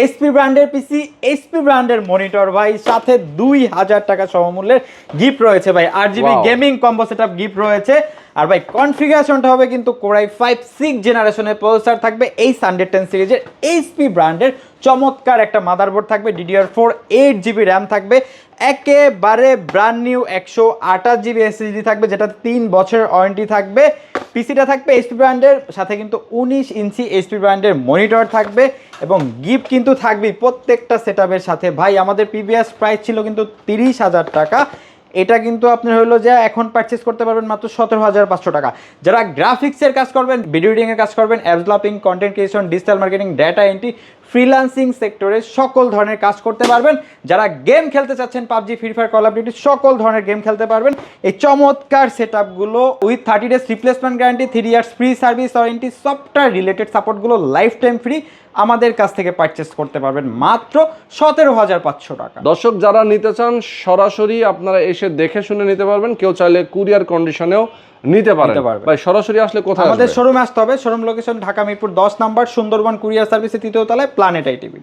HP ব্র্যান্ডের পিসি, HP ব্র্যান্ডের monitor ভাই, সাথে 2000 টাকা সমমূল্যের গিফট রয়েছে ভাই। 8GB gaming combo setup gift রয়েছে। আর ভাই কনফিগারেশনটা হবে কিন্তু কোরাই 5 6 জেনারেশনের প্রসেসর থাকবে, এই 110 সিরিজের এইচপি ব্র্যান্ডের চমৎকার একটা মাদারবোর্ড থাকবে, DDR4 8GB র্যাম থাকবে, একেবারে ব্র্যান্ড নিউ 128GB এসএসডি থাকবে, যেটা 3 বছরের ওয়ারেন্টি থাকবে। পিসিটা থাকবে এইচপি ব্র্যান্ডের, সাথে কিন্তু 19 ইঞ্চি এইচপি ব্র্যান্ডের মনিটর থাকবে এবং গিফট কিন্তু থাকবে প্রত্যেকটা সেটআপের সাথে। ভাই আমাদের প্রিভিয়াস প্রাইস ছিল কিন্তু 30,000 টাকা, এটা কিন্তু আপনি হলো যে এখন পারচেস করতে পারবেন মাত্র 17,500 টাকা। যারা গ্রাফিক্সের কাজ করবেন, ভিডিও এডিটিংয়ের কাজ করবেন, apps developing, content creation, digital marketing, data entry, freelancing সেক্টরে সকল ধরনের কাজ করতে পারবেন। যারা গেম খেলতে চাচ্ছেন, PUBG, free fire, call of duty, সকল ধরনের গেম খেলতে পারবেন। এই চমৎকার সেটআপগুলো with 30 days replacement guarantee, 3 years free service warranty, software related সাপোর্টগুলো লাইফ টাইম ফ্রি আমাদের কাছ থেকে পারচেস করতে পারবেন মাত্র 17,500 টাকা। দর্শক যারা নিতে চান সরাসরি আপনারা এসে দেখে শুনে নিতে পারবেন, কেউ চাইলে কুরিয়ার কন্ডিশনেও নিতে পারবেন। ভাই সরাসরি আসলে কোথায়? আমাদের শোরুমে আসতে হবে। Showroom location Dhaka Mirpur 10 number, Sundarban courier সার্ভিসের 3য় তলায়, প্ল্যানেট আইটিভি।